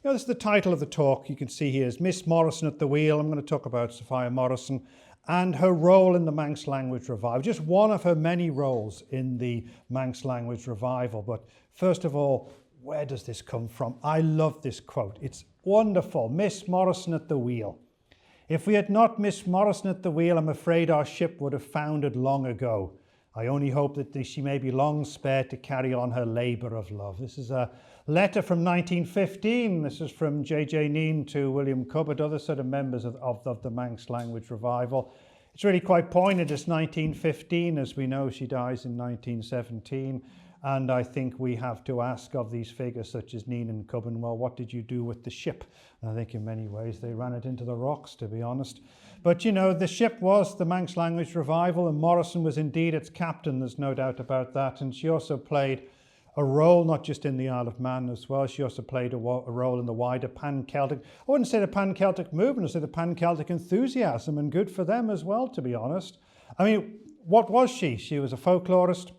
this is the title of the talk. You can see here is Miss Morrison at the Wheel. I'm going to talk about Sophia Morrison and her role in the Manx Language Revival. Just one of her many roles in the Manx Language Revival. But first of all, where does this come from? I love this quote. It's wonderful. Miss Morrison at the wheel. If we had not Miss Morrison at the wheel, I'm afraid our ship would have foundered long ago. I only hope that she may be long spared to carry on her labour of love. This is a letter from 1915. This is from J.J. Neen to William Cubbott, other sort of members of the Manx Language Revival. It's really quite poignant. It's 1915. As we know, she dies in 1917. And I think we have to ask of these figures such as Neen and Cubbott, well, what did you do with the ship? And I think in many ways they ran it into the rocks, to be honest. But, the ship was the Manx Language Revival, and Morrison was indeed its captain, there's no doubt about that. And she also played a role, not just in the Isle of Man as well, she also played a role in the wider Pan-Celtic, I wouldn't say the Pan-Celtic movement, I'd say the Pan-Celtic enthusiasm, and good for them as well, to be honest. I mean, what was she? She was a folklorist,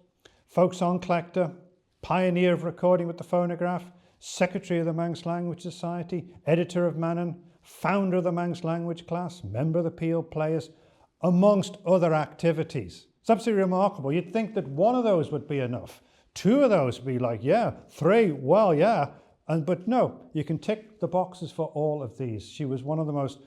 folk song collector, pioneer of recording with the phonograph, secretary of the Manx Language Society, editor of Mannin, founder of the Manx Language class, member of the Peel Players, amongst other activities. It's absolutely remarkable. You'd think that one of those would be enough. Two of those would be like, yeah, three, well, yeah. But no, you can tick the boxes for all of these. She was one of the most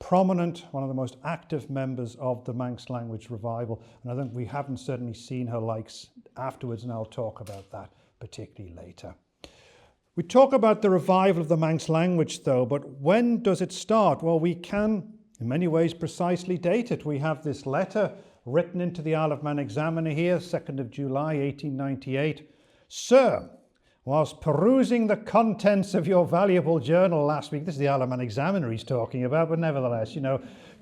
prominent, one of the most active members of the Manx Language Revival, and I think we haven't certainly seen her likes afterwards, and I'll talk about that particularly later. We talk about the revival of the Manx language though, but when does it start? Well, we can in many ways precisely date it. We have this letter written into the Isle of Man Examiner here, 2nd of July 1898. Sir, whilst perusing the contents of your valuable journal last week, this is the Isle of Man Examiner he's talking about, but nevertheless,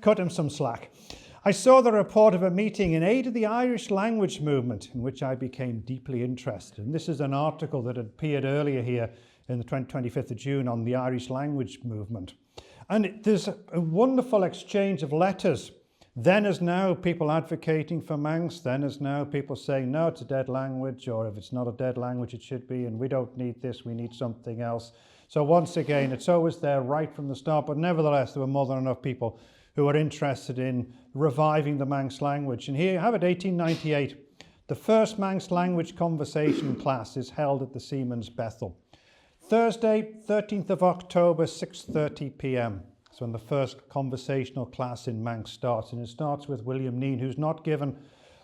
cut him some slack. I saw the report of a meeting in aid of the Irish language movement, in which I became deeply interested. And this is an article that had appeared earlier here in the 25th of June on the Irish language movement. And there's a wonderful exchange of letters. Then as now, people advocating for Manx. Then as now, people saying, no, it's a dead language, or if it's not a dead language, it should be, and we don't need this, we need something else. So once again, it's always there right from the start, but nevertheless, there were more than enough people who were interested in reviving the Manx language. And here you have it, 1898. The first Manx language conversation class is held at the Seamen's Bethel. Thursday, 13th of October, 6:30 p.m. So when the first conversational class in Manx starts, and it starts with William Neen, who's not given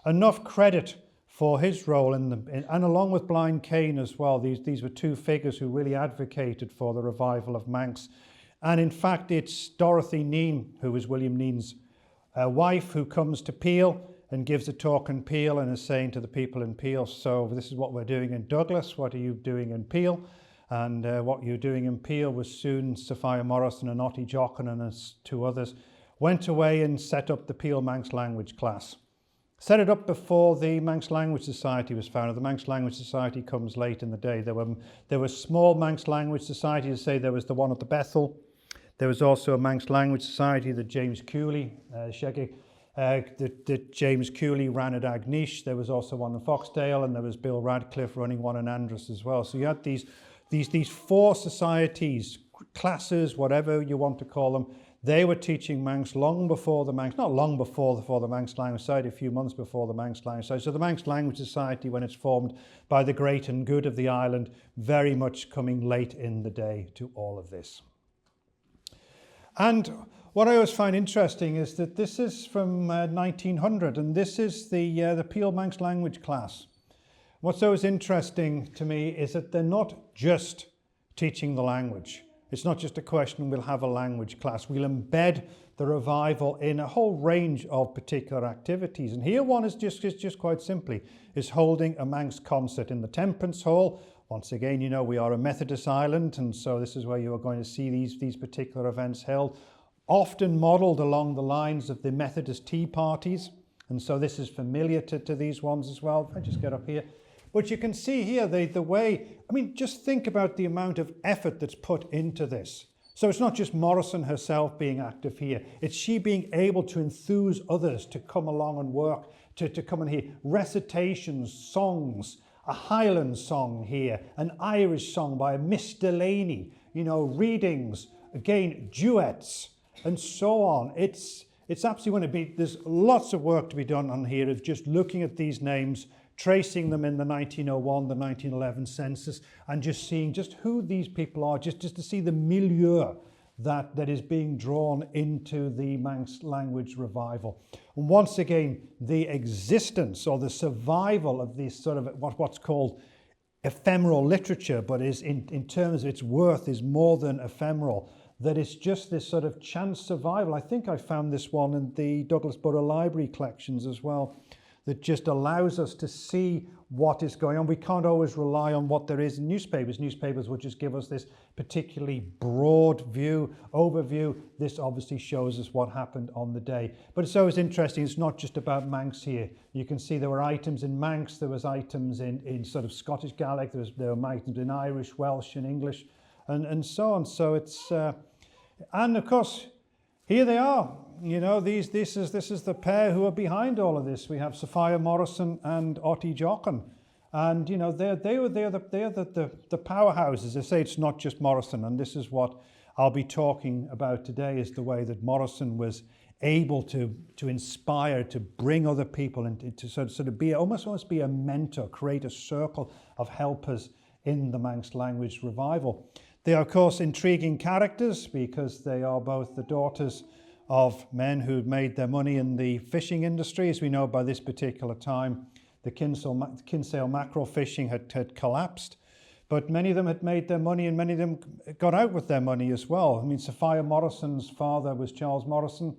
enough credit for his role and along with Blind Cane as well. These were two figures who really advocated for the revival of Manx. And in fact, it's Dorothy Neen, who is William Neen's wife, who comes to Peel and gives a talk in Peel and is saying to the people in Peel, so this is what we're doing in Douglas, what are you doing in Peel? And what you're doing in Peel was soon Sophia Morrison and Otti Jochen and two others went away and set up the Peel Manx Language class. Set it up before the Manx Language Society was founded. The Manx Language Society comes late in the day. There were small Manx Language Societies. Say there was the one at the Bethel. There was also a Manx Language Society that James Cooley, that James Cooley ran at Agnish. There was also one in Foxdale, and there was Bill Radcliffe running one in Andros as well. So you had these four societies, classes, whatever you want to call them. They were teaching Manx long before the Manx, not long before the Manx Language Society, a few months before the Manx Language Society. So the Manx Language Society, when it's formed by the great and good of the island, very much coming late in the day to all of this. And what I always find interesting is that this is from 1900, and this is the Peel Manx Language class. What's always interesting to me is that they're not just teaching the language. It's not just a question, we'll have a language class. We'll embed the revival in a whole range of particular activities. And here one is just quite simply, is holding a Manx concert in the Temperance Hall. Once again, we are a Methodist island, and so this is where you are going to see these particular events held, often modelled along the lines of the Methodist tea parties. And so this is familiar to these ones as well. If I just get up here. But you can see here the way, just think about the amount of effort that's put into this. So it's not just Morrison herself being active here. It's she being able to enthuse others to come along and work, to come and hear recitations, songs. a Highland song here, an Irish song by Miss Delaney, you know, readings, again, duets, and so on. It's absolutely going to be, there's lots of work to be done on here of just looking at these names, tracing them in the 1901, the 1911 census, and just seeing just who these people are, just to see the milieu that is being drawn into the Manx language revival. And once again, the existence or the survival of this sort of what's called ephemeral literature, but is in terms of its worth is more than ephemeral, that it's just this sort of chance survival. I think I found this one in the Douglas Borough Library collections as well, that just allows us to see what is going on. We can't always rely on what there is in newspapers. Newspapers will just give us this particularly broad view, overview. This obviously shows us what happened on the day. But it's always interesting, it's not just about Manx here. You can see there were items in Manx, there was items in sort of Scottish Gaelic, there were items in Irish, Welsh and English, and so on. So it's, and of course, here they are. You know, this is the pair who are behind all of this. We have Sophia Morrison and Otti Jochen, and you know they're the powerhouses. They say it's not just Morrison, and this is what I'll be talking about today: is the way that Morrison was able to inspire, to bring other people and to sort of be almost be a mentor, create a circle of helpers in the Manx language revival. They are, of course, intriguing characters because they are both the daughters of men who made their money in the fishing industry. As we know, by this particular time, the Kinsale mackerel fishing had collapsed, but many of them had made their money and many of them got out with their money as well. I mean, Sophia Morrison's father was Charles Morrison.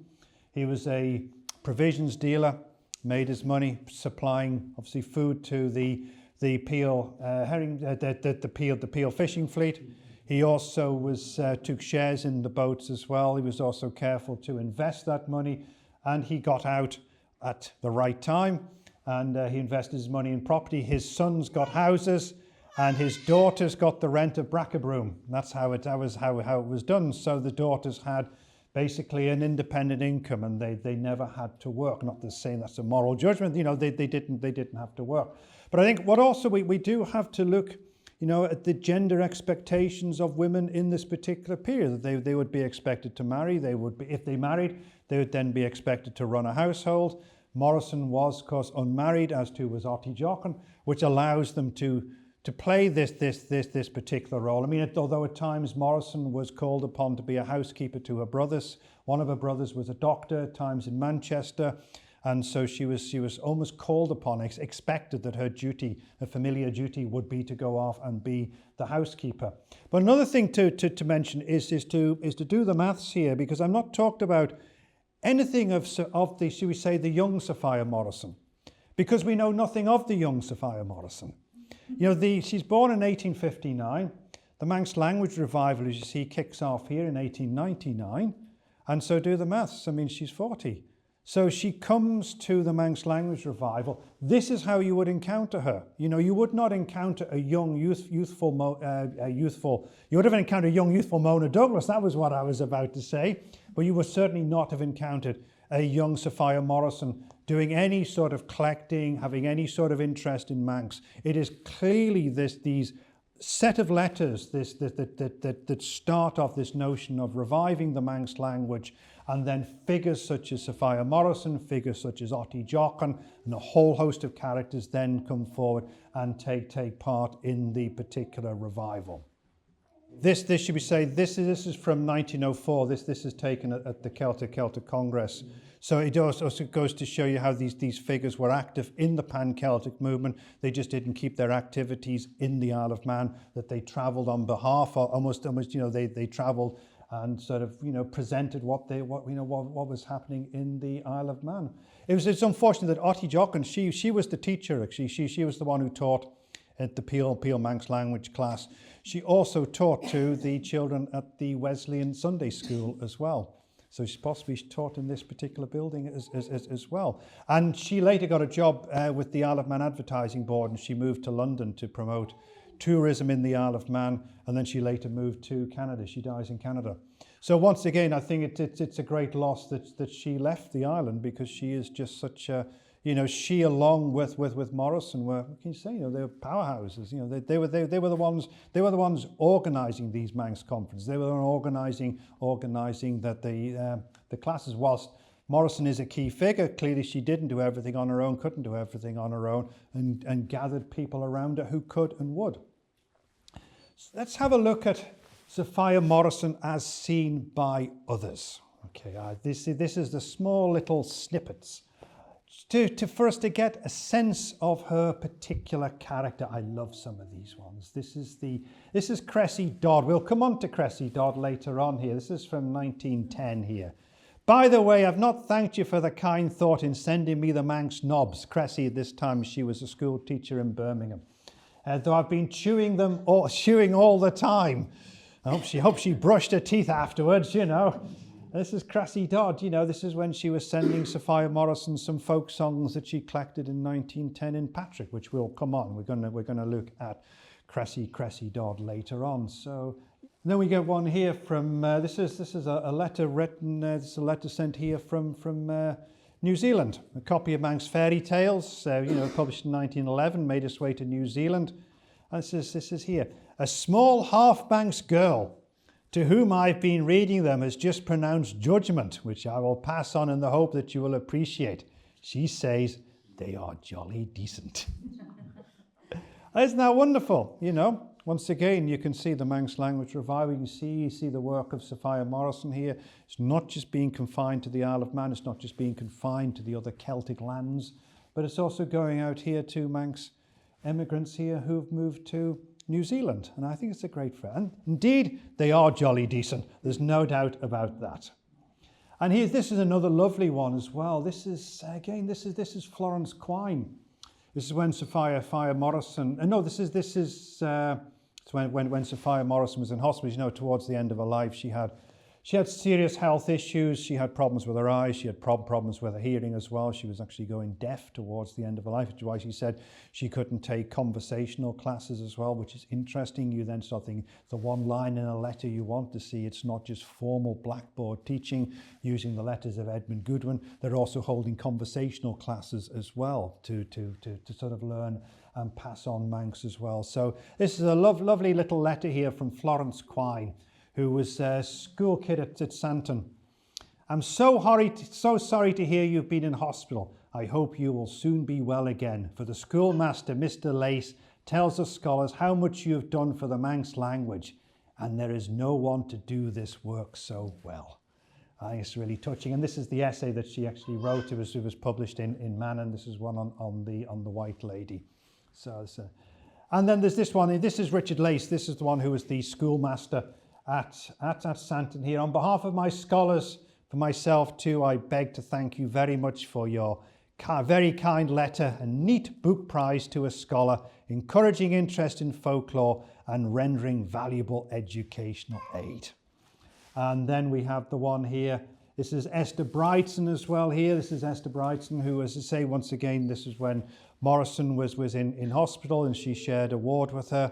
He was a provisions dealer, made his money supplying, obviously, food to the Peel the Peel fishing fleet. He also took shares in the boats as well. He was also careful to invest that money, and he got out at the right time, and he invested his money in property. His sons got houses, and his daughters got the rent of Brackabroom. That's how it was done. So the daughters had basically an independent income, and they never had to work. Not to say that's a moral judgment. You know, they didn't have to work. But I think what also we do have to look, you know, at the gender expectations of women in this particular period. They would be expected to marry. They would be, if they married, they would then be expected to run a household. Morrison was, of course, unmarried, as too was Otti Jochen, which allows them to play this particular role. I mean, although at times Morrison was called upon to be a housekeeper to her brothers. One of her brothers was a doctor, at times in Manchester. And so she was almost called upon, expected that her duty, her familiar duty, would be to go off and be the housekeeper. But another thing to mention is to do the maths here, because I'm not talked about anything of the, should we say, the young Sophia Morrison, because we know nothing of the young Sophia Morrison. You know, she's born in 1859. The Manx language revival, as you see, kicks off here in 1899, and so do the maths. I mean, she's 40. So she comes to the Manx language revival. This is how you would encounter her. You know, you would not encounter a young you would have encountered a young youthful Mona Douglas. That was what I was about to say. But you would certainly not have encountered a young Sophia Morrison doing any sort of collecting, having any sort of interest in Manx. It is clearly these set of letters that start off this notion of reviving the Manx language, and then figures such as Sophia Morrison, figures such as Otti Jochen, and a whole host of characters then come forward and take part in the particular revival. This should we say, this is from 1904. This is taken at the Celtic Congress. So it also goes to show you how these figures were active in the pan-Celtic movement. They just didn't keep their activities in the Isle of Man, that they travelled on behalf of, almost you know, they travelled and sort of, you know, presented what was happening in the Isle of Man. It's unfortunate that Otti Jochen, she was the teacher actually. She was the one who taught at the Peel Manx language class. She also taught to the children at the Wesleyan Sunday School as well. So she possibly taught in this particular building as well. And she later got a job with the Isle of Man Advertising Board, and she moved to London to promote tourism in the Isle of Man, and then she later moved to Canada. She dies in Canada. So once again, I think it's a great loss that she left the island, because she is just such a, you know, she along with Morrison were, what can you say, you know, they were powerhouses. You know, they were the ones organising these Manx conferences. They were organising that the classes. Whilst Morrison is a key figure, clearly she didn't do everything on her own, couldn't do everything on her own, and gathered people around her who could and would. So let's have a look at Sophia Morrison as seen by others. Okay, this is the small little snippets for us to get a sense of her particular character. I love some of these ones. This is Cressy Dodd. We'll come on to Cressy Dodd later on here. This is from 1910 here. By the way, I've not thanked you for the kind thought in sending me the Manx knobs. Cressy, at this time, she was a school teacher in Birmingham. Though I've been chewing all the time. I hope she brushed her teeth afterwards, you know. This is Cressy Dodd, you know, this is when she was sending Sophia Morrison some folk songs that she collected in 1910 in Patrick, which will come on. We're gonna look at Cressy Dodd later on. So then we get one here from this is a letter written. This is a letter sent here from New Zealand. A copy of Manx Fairy Tales, you know, published in 1911, made its way to New Zealand. And this is here. A small half-Manx girl to whom I've been reading them has just pronounced judgment, which I will pass on in the hope that you will appreciate. She says they are jolly decent. Isn't that wonderful? You know, once again, you can see the Manx Language Revival. You see the work of Sophia Morrison here. It's not just being confined to the Isle of Man. It's not just being confined to the other Celtic lands, but it's also going out here to Manx immigrants here who've moved to New Zealand, and I think it's a great fair. And indeed, they are jolly decent. There's no doubt about that. And here, this is another lovely one as well. This is again, this is Florence Quine. This is when Sophia Morrison. No, this is when Sophia Morrison was in hospital. You know, towards the end of her life, she had serious health issues. She had problems with her eyes. She had problems with her hearing as well. She was actually going deaf towards the end of her life, which is why she said she couldn't take conversational classes as well, which is interesting. You then start thinking the one line in a letter you want to see. It's not just formal blackboard teaching using the letters of Edmund Goodwin. They're also holding conversational classes as well to sort of learn and pass on Manx as well. So this is a lovely little letter here from Florence Quine, who was a school kid at Santon. I'm so sorry to hear you've been in hospital. I hope you will soon be well again. For the schoolmaster, Mr. Lace, tells the scholars how much you have done for the Manx language, and there is no one to do this work so well. I think it's really touching. And this is the essay that she actually wrote. It was published in Mannin. This is one on the White Lady. And then there's this one. This is Richard Lace. This is the one who was the schoolmaster at Santon here. On behalf of my scholars, for myself too, I beg to thank you very much for your very kind letter and neat book prize to a scholar, encouraging interest in folklore and rendering valuable educational aid. And then we have the one here. This is Esther Brightson as well here. This is Esther Brightson, who, as I say, once again, this is when Morrison was in hospital and she shared a ward with her.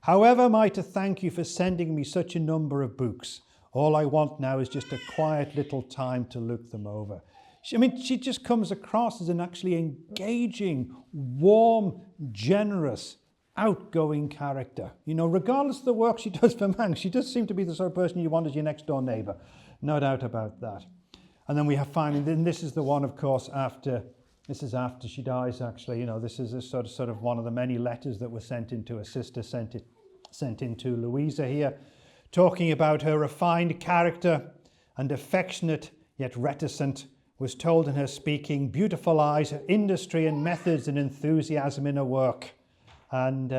However, am I to thank you for sending me such a number of books? All I want now is just a quiet little time to look them over. She just comes across as an actually engaging, warm, generous, outgoing character. You know, regardless of the work she does for Manx, she does seem to be the sort of person you want as your next door neighbour. No doubt about that. And then we have finally, then this is the one, of course, after she dies, actually. You know, this is a sort of one of the many letters that were sent into her sister, sent into Louisa here, talking about her refined character and affectionate yet reticent, was told in her speaking, beautiful eyes, her industry and methods and enthusiasm in her work. And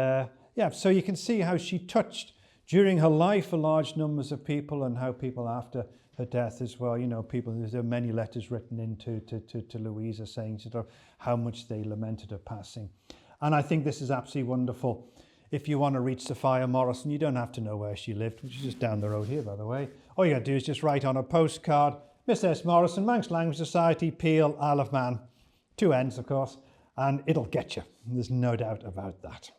so you can see how she touched during her life a large numbers of people, and how people after her death as well. You know, there are many letters written into to Louisa saying sort of how much they lamented her passing. And I think this is absolutely wonderful. If you want to reach Sophia Morrison, you don't have to know where she lived, which is just down the road here, by the way. All you got to do is just write on a postcard, Miss S. Morrison, Manx Language Society, Peel, Isle of Man. 2 N's, of course, and it'll get you. There's no doubt about that.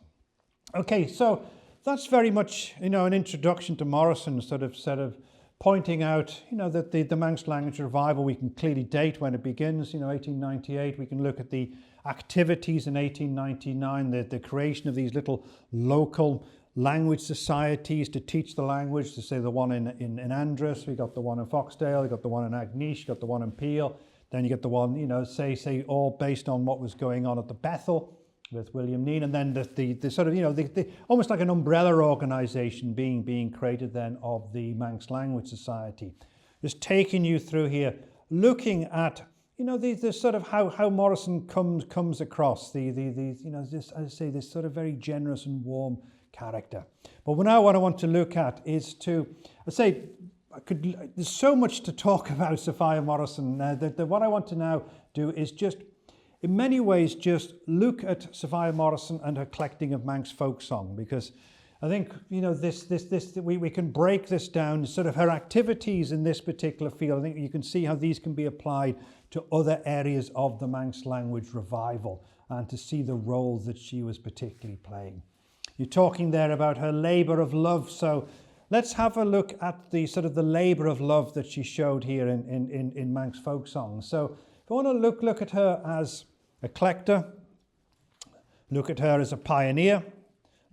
Okay, so that's very much, you know, an introduction to Morrison, sort of pointing out, that the Manx language revival, we can clearly date when it begins, 1898. We can look at the activities in 1899, the creation of these little local language societies to teach the language, to say the one in Andros, we got the one in Foxdale, we got the one in Agnish, got the one in Peel, then you get the one, say all based on what was going on at the Bethel with William Neen, and then the sort of, the almost like an umbrella organisation being created then of the Manx Language Society. Just taking you through here, looking at, the sort of how Morrison comes across, this, as I say, this sort of very generous and warm character. But now what I want to look at is there's so much to talk about Sophia Morrison. What I want to now do is just, in many ways, just look at Sophia Morrison and her collecting of Manx folk song, because I think, we can break this down, sort of her activities in this particular field. I think you can see how these can be applied to other areas of the Manx language revival, and to see the role that she was particularly playing. You're talking there about her labour of love, so let's have a look at the sort of the labour of love that she showed here in Manx folk songs. So if you want to look at her as a collector, look at her as a pioneer,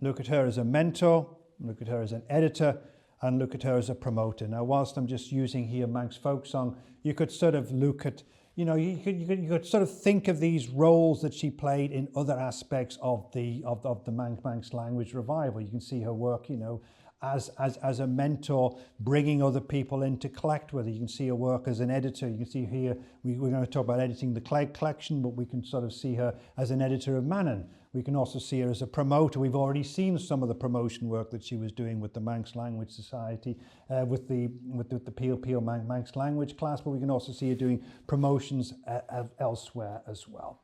look at her as a mentor, look at her as an editor, and look at her as a promoter. Now, whilst I'm just using here Manx folk song, you could sort of look at, you could sort of think of these roles that she played in other aspects of the Manx language revival. You can see her work, as a mentor, bringing other people in to collect with her. You can see her work as an editor. You can see here, we're going to talk about editing the Clegg collection, but we can sort of see her as an editor of Mannin. We can also see her as a promoter. We've already seen some of the promotion work that she was doing with the Manx Language Society, with the Peel Manx Language class, but we can also see her doing promotions elsewhere as well.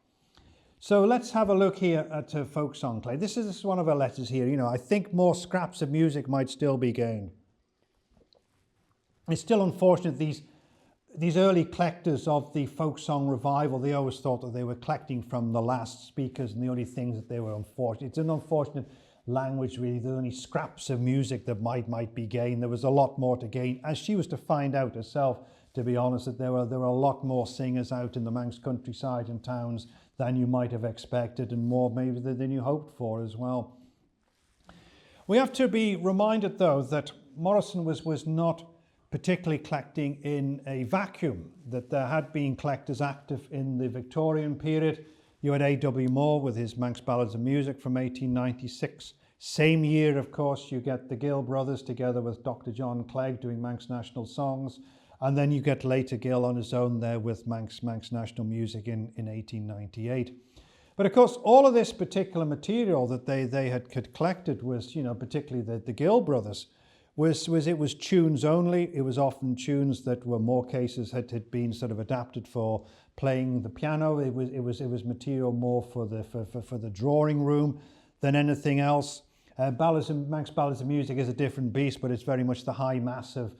So let's have a look here at her folk song play. This is one of her letters here. I think more scraps of music might still be gained. It's still unfortunate these early collectors of the folk song revival, they always thought that they were collecting from the last speakers, and the only things that they were unfortunate. It's an unfortunate language, really. There's only scraps of music that might be gained. There was a lot more to gain, as she was to find out herself, to be honest, that there were a lot more singers out in the Manx countryside and towns than you might have expected, and more maybe than you hoped for as well. We have to be reminded, though, that Morrison was not particularly collecting in a vacuum, that there had been collectors active in the Victorian period. You had A.W. Moore with his Manx Ballads of Music from 1896. Same year, of course, you get the Gill brothers together with Dr. John Clegg doing Manx National Songs. And then you get later Gill on his own there with Manx National Music in 1898. But of course, all of this particular material that they had collected was, particularly the Gill brothers, it was tunes only. It was often tunes that were more cases had been sort of adapted for playing the piano. It was material more for the drawing room than anything else. Manx Ballads of Music is a different beast, but it's very much the high mass of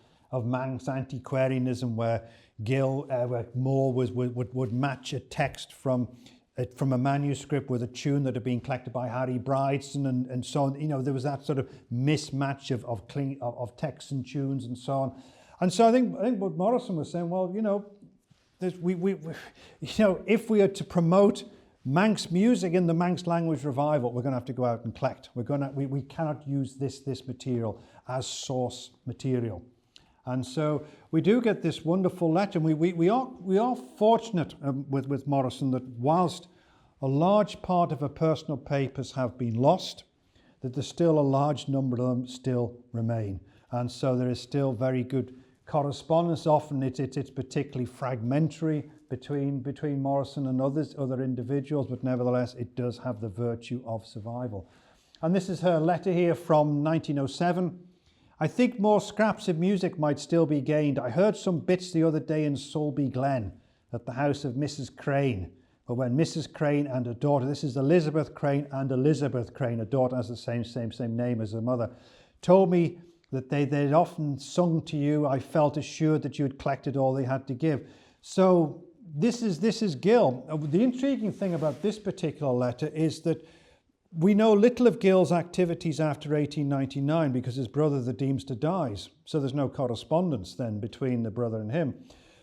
Manx antiquarianism, where where Moore would match a text from a manuscript with a tune that had been collected by Harry Brideston and so on. There was that sort of mismatch of texts and tunes and so on. And so I think what Morrison was saying, well, if we are to promote Manx music in the Manx language revival, we're going to have to go out and collect. We cannot use this material as source material. And so we do get this wonderful letter. And we are fortunate with Morrison that whilst a large part of her personal papers have been lost, that there's still a large number of them still remain. And so there is still very good correspondence. Often it's particularly fragmentary between Morrison and other individuals, but nevertheless it does have the virtue of survival. And this is her letter here from 1907. I think more scraps of music might still be gained. I heard some bits the other day in Solby Glen at the house of Mrs. Crane. But when Mrs. Crane and her daughter, this is Elizabeth Crane and Elizabeth Crane, her daughter has the same name as her mother, told me that they'd often sung to you, I felt assured that you had collected all they had to give. So this is Gill. The intriguing thing about this particular letter is that We know little of Gill's activities after 1899 because his brother, the Deemster, dies. So there's no correspondence then between the brother and him.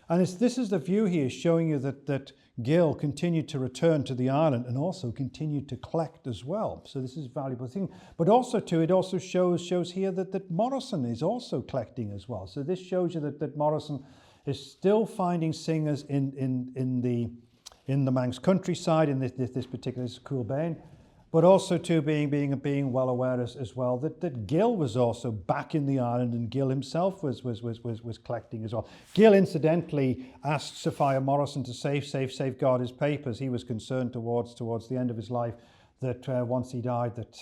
And this is the view here showing you that Gill continued to return to the island and also continued to collect as well. So this is a valuable thing. But also too, it also shows here that Morrison is also collecting as well. So this shows you that Morrison is still finding singers in the Manx countryside, in this particular Coolbane. But also too, being well aware as well that Gill was also back in the island, and Gill himself was collecting as well. Gill incidentally asked Sophia Morrison to safeguard his papers. He was concerned towards the end of his life that once he died, that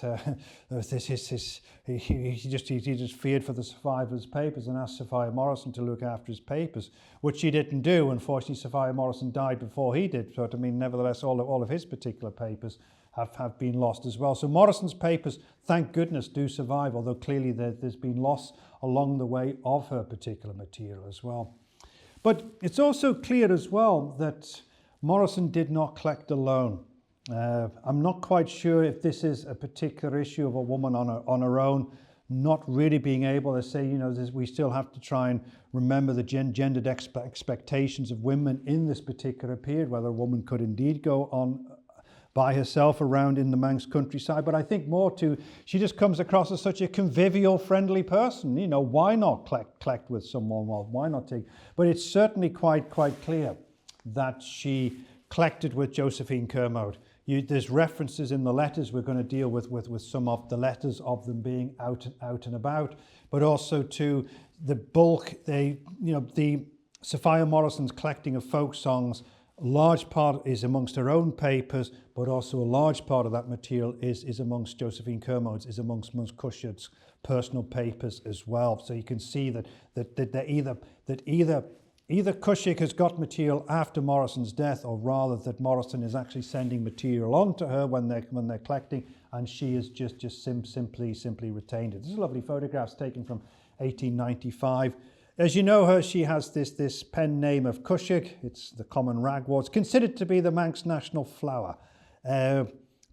he just feared for the survival of his papers, and asked Sophia Morrison to look after his papers, which she didn't do. Unfortunately, Sophia Morrison died before he did. But I mean, nevertheless, all of his particular papers have been lost as well. So Morrison's papers, thank goodness, do survive, although clearly there's been loss along the way of her particular material as well. But it's also clear as well that Morrison did not collect alone. I'm not quite sure if this is a particular issue of a woman on her own, not really being able to say, we still have to try and remember the gendered expectations of women in this particular period, whether a woman could indeed go on by herself around in the Manx countryside. But I think more to, she just comes across as such a convivial, friendly person. Why not collect with someone? Well, why not take? But it's certainly quite clear that she collected with Josephine Kermode. There's references in the letters. We're going to deal with some of the letters of them being out and about, but also to the bulk. The Sophia Morrison's collecting of folk songs. A large part is amongst her own papers, but also a large part of that material is amongst Josephine Kermode's, is amongst Çheshaught's personal papers as well. So you can see that either Çheshaugh has got material after Morrison's death, or rather that Morrison is actually sending material on to her when they're collecting, and she is just simply retained it. This is lovely photographs taken from 1895. As you know her, she has this pen name of Çheshaugh. It's the common ragwort. It's considered to be the Manx national flower.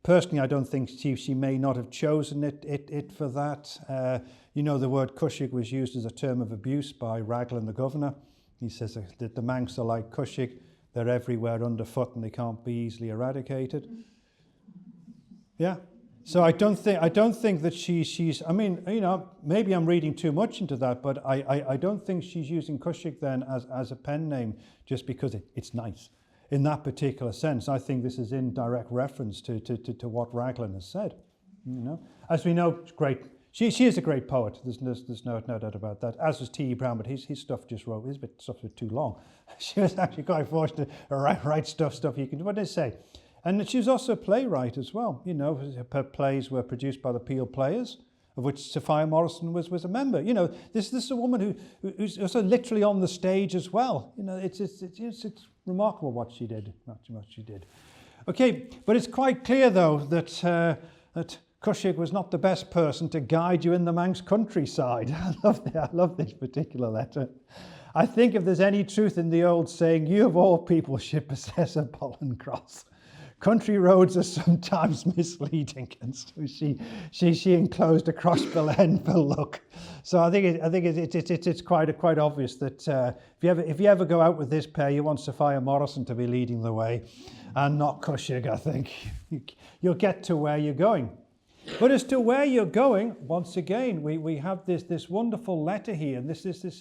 Personally, I don't think she may not have chosen it for that. The word Çheshaugh was used as a term of abuse by Raglan, the governor. He says that the Manx are like Çheshaugh. They're everywhere underfoot and they can't be easily eradicated. Yeah. So I don't think that she's. I mean, maybe I'm reading too much into that, but I don't think she's using Çheshaugh then as a pen name just because it's nice. In that particular sense, I think this is in direct reference to what Raglan has said. As we know, it's great. She is a great poet. There's no doubt about that. As was T.E. Brown, but his stuff his stuff was too long. She was actually quite fortunate to write stuff you can do. What did they say? And she was also a playwright as well. Her plays were produced by the Peel Players, of which Sophia Morrison was a member. This is a woman who's also literally on the stage as well. It's remarkable what she did. Okay, but it's quite clear though that Çheshaugh was not the best person to guide you in the Manx countryside. I love this particular letter. I think if there's any truth in the old saying, you of all people should possess a pollen cross. Country roads are sometimes misleading, and so she enclosed a cross behind for luck. So I think it's quite obvious that if you ever go out with this pair, you want Sophia Morrison to be leading the way, and not Çheshaugh. I think you'll get to where you're going. But as to where you're going, once again, we have this wonderful letter here, and this is the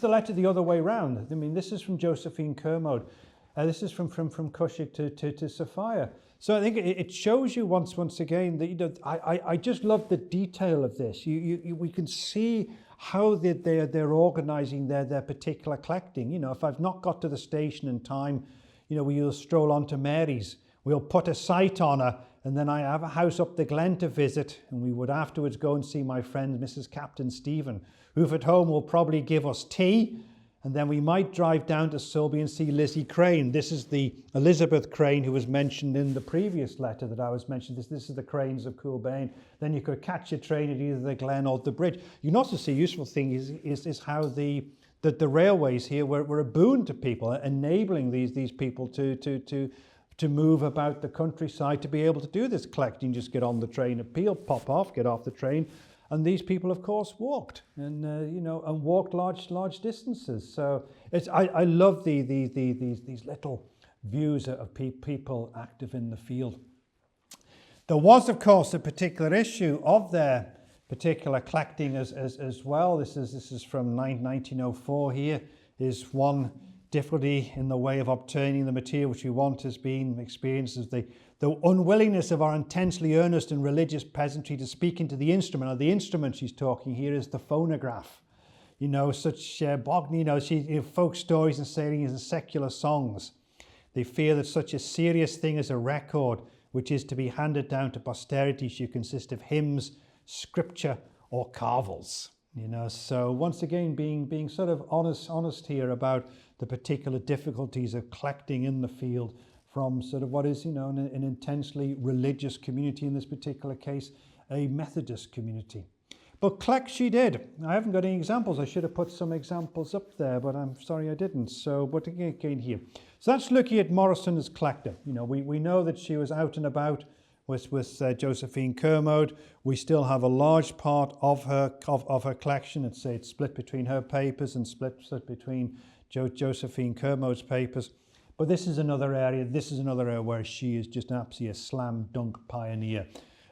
letter the other way round. I mean, this is from Josephine Kermode. This is from Çheshaugh to Sophia. So I think it shows you once again that I just love the detail of this. We can see how they're organising their particular collecting. If I've not got to the station in time, we'll stroll on to Mary's. We'll put a sight on her, and then I have a house up the glen to visit, and we would afterwards go and see my friend Mrs. Captain Stephen, who at home will probably give us tea. And then we might drive down to Sulby and see Lizzie Crane. This is the Elizabeth Crane who was mentioned in the previous letter that I was mentioning. This is the Cranes of Coolbane. Then you could catch a train at either the Glen or the bridge. You can also see a useful thing is how the railways here were a boon to people, enabling these people to to move about the countryside to be able to do this collecting. Just get on the train at Peel, pop off, get off the train. And these people, of course, walked and, and walked large distances. So I love these little views of people active in the field. There was, of course, a particular issue of their particular collecting as well. This is from 1904 here, is one difficulty in the way of obtaining the material which we want has been experienced as the unwillingness of our intensely earnest and religious peasantry to speak into the instrument. Now, the instrument she's talking here is the phonograph. Such folk stories and sayings and secular songs. They fear that such a serious thing as a record, which is to be handed down to posterity, should consist of hymns, scripture, or carvels. So once again, being sort of honest here about the particular difficulties of collecting in the field from sort of what is, an intensely religious community, in this particular case, a Methodist community. But collect she did. I haven't got any examples. I should have put some examples up there, but I'm sorry I didn't. So, but again here. So that's looking at Morrison as collector. We know that she was out and about with Josephine Kermode. We still have a large part of her collection. It's split between her papers and split between Josephine Kermode's papers. But this is another area. This is another area where she is just absolutely a slam dunk pioneer.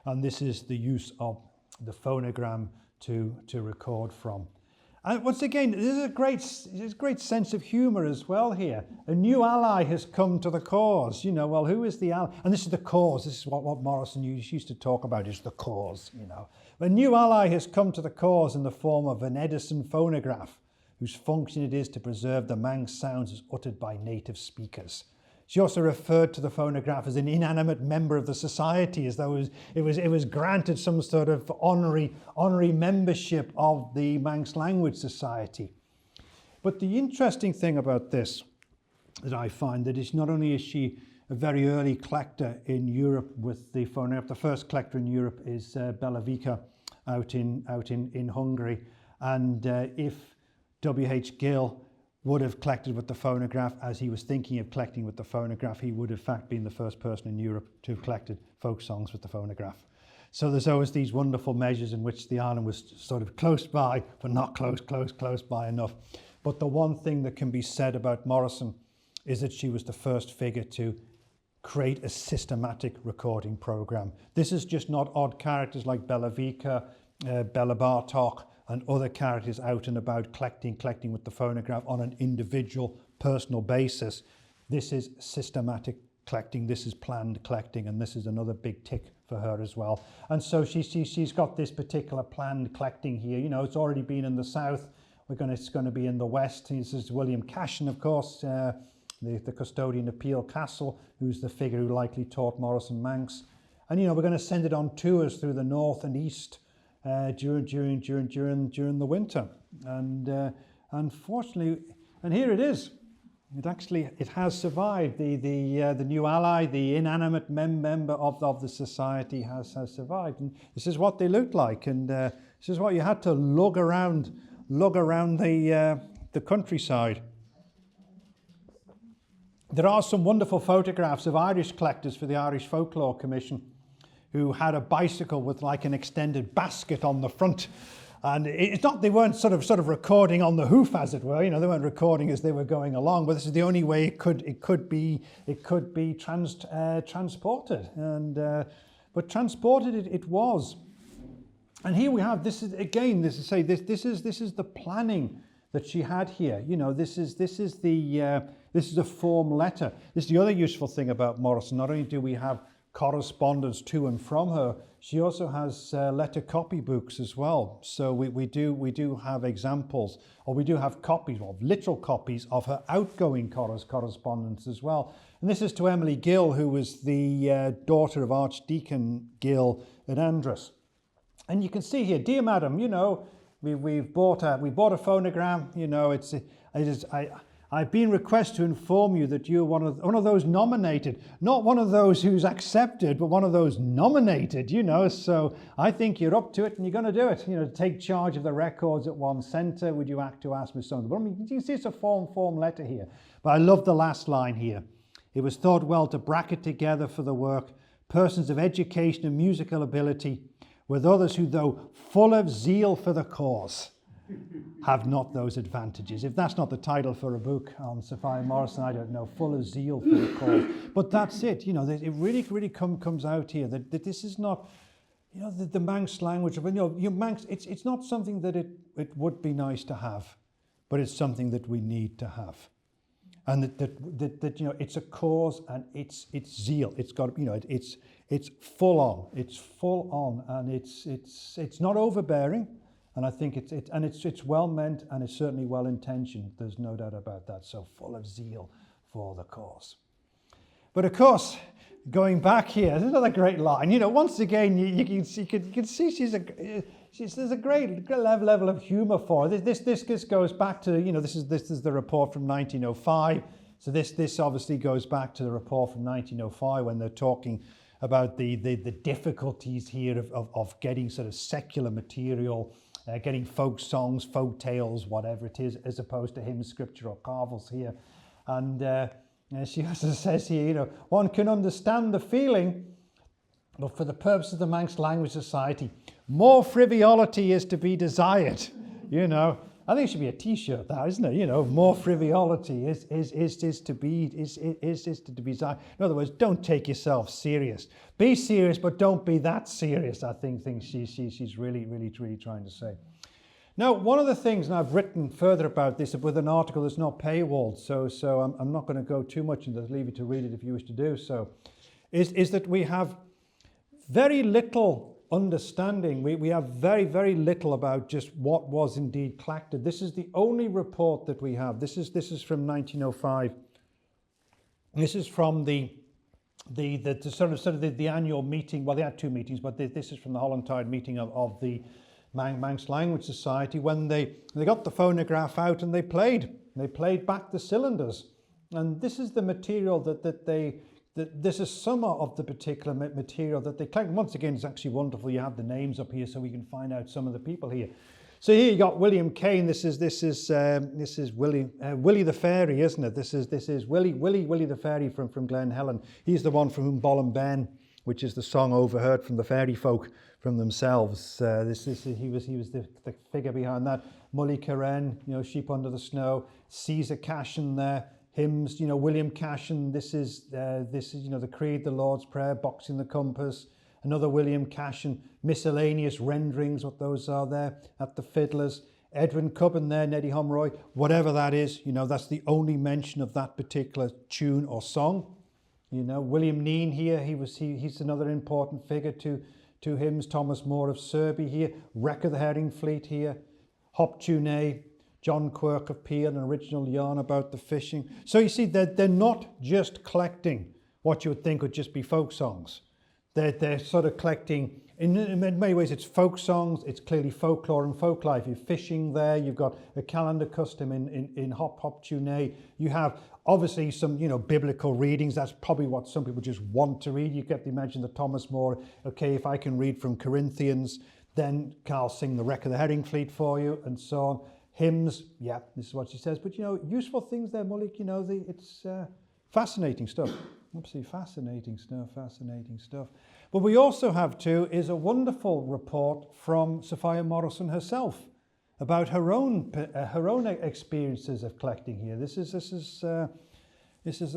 And this is the use of the phonogram to record from. And once again, there's a great sense of humour as well here. A new ally has come to the cause. Well, who is the ally? And this is the cause. This is what Morrison used to talk about, is the cause. A new ally has come to the cause in the form of an Edison phonograph, whose function it is to preserve the Manx sounds as uttered by native speakers. She also referred to the phonograph as an inanimate member of the society, as though it was granted some sort of honorary membership of the Manx Language Society. But the interesting thing about this that I find that is not only is she a very early collector in Europe with the phonograph. The first collector in Europe is Belavica out in Hungary, and if W.H. Gill would have collected with the phonograph as he was thinking of collecting with the phonograph, he would in fact been the first person in Europe to have collected folk songs with the phonograph. So there's always these wonderful measures in which the island was sort of close by, but not close by enough. But the one thing that can be said about Morrison is that she was the first figure to create a systematic recording program. This is just not odd characters like Belavica, Bela Bartok, and other characters out and about collecting with the phonograph on an individual, personal basis. This is systematic collecting, this is planned collecting, and this is another big tick for her as well. And so she's got this particular planned collecting here. It's already been in the south, it's going to be in the west. This is William Cashin, of course, the custodian of Peel Castle, who's the figure who likely taught Morrison Manx. And we're going to send it on tours through the north and east during the winter, and unfortunately, and here it is. It has survived. The new ally, the inanimate member of the society, has survived. And this is what they looked like, and this is what you had to lug around the countryside. There are some wonderful photographs of Irish collectors for the Irish Folklore Commission, who had a bicycle with like an extended basket on the front. And it's not, they weren't sort of recording on the hoof, as it were. They weren't recording as they were going along, but this is the only way it could be transported. And but transported it was. And here we have, this is the planning that she had here. This is a form letter. This is the other useful thing about Morrison. Not only do we have correspondence to and from her, she also has letter copybooks as well. So we do have examples, or we do have copies, literal copies of her outgoing correspondence as well. And this is to Emily Gill, who was the daughter of Archdeacon Gill at Andros. And you can see here, dear madam, we bought a phonogram. I've been requested to inform you that you're one of those nominated, not one of those who's accepted, but one of those nominated, So I think you're up to it and you're going to do it, to take charge of the records at one centre. Would you act to ask me something? But you see it's a form letter here. But I love the last line here. It was thought well to bracket together for the work persons of education and musical ability with others who, though full of zeal for the cause, have not those advantages. If that's not the title for a book on Sophia Morrison, I don't know, full of zeal for the cause. But that's it, you know, it really comes out here that this is not, you know, the Manx language, you know, Manx, it's not something that it would be nice to have, but it's something that we need to have. And that you know, it's a cause and it's zeal. It's got, you know, it's full on, and it's not overbearing. And I think it's well meant, and it's certainly well intentioned. There's no doubt about that. So full of zeal for the cause. But of course, going back here, there's another great line. You know, once again, you can see there's a great level of humour for her. This goes back to, you know, this is the report from 1905. So this obviously goes back to the report from 1905 when they're talking about the difficulties here of getting sort of secular material, getting folk songs, folk tales, whatever it is, as opposed to hymns, scripture or carvels here. And she also says here, you know, one can understand the feeling, but for the purpose of the Manx Language Society, more frivolity is to be desired. You know, I think it should be a T-shirt, that, isn't it? You know, more frivolity is to be desired. In other words, don't take yourself serious. Be serious, but don't be that serious. I think she's really trying to say. Now, one of the things, and I've written further about this with an article that's not paywalled, so I'm not going to go too much into this, leave you to read it if you wish to do so, is that we have very little understanding. We have very little about just what was indeed collected. This is the only report that we have. This is from 1905. This is from the sort of the annual meeting. Well, they had two meetings, but this is from the Hollandtide meeting of the Manx Language Society, when they got the phonograph out and they played back the cylinders. And this is the material this is some of the particular material that they collect. Once again, it's actually wonderful. You have the names up here so we can find out some of the people here. So here you got William Kane. This is Willie the Fairy, isn't it? This is Willie the Fairy from Glen Helen. He's the one from whom Boll and Ben, which is the song overheard from the fairy folk from themselves. He was the figure behind that. Mully Karen, you know, Sheep Under the Snow. Caesar Cashen there. Hymns, you know, William Cashen. This is you know, the Creed, the Lord's Prayer, Boxing the Compass. Another William Cashen. Miscellaneous renderings, what those are there at the Fiddlers. Edwin Cubbon there, Neddy Homroy. Whatever that is, you know, that's the only mention of that particular tune or song. You know, William Neen here, he's another important figure to hymns. Thomas Moore of Serby here, Wreck of the Herring Fleet here, Hop Tune, John Quirk of Peel, an original yarn about the fishing. So you see, they're not just collecting what you would think would just be folk songs. They're sort of collecting, in many ways it's folk songs, it's clearly folklore and folk life. You're fishing there, you've got a calendar custom in Hop Tune. You have obviously some, you know, biblical readings. That's probably what some people just want to read. You get to imagine that Thomas More, okay, if I can read from Corinthians, then I'll sing the Wreck of the Herring Fleet for you, and so on. Hymns, yeah, this is what she says. But, you know, useful things there, Mullick, you know, it's fascinating stuff. Absolutely fascinating stuff. But we also have, too, is a wonderful report from Sophia Morrison herself about her own experiences of collecting here. This is a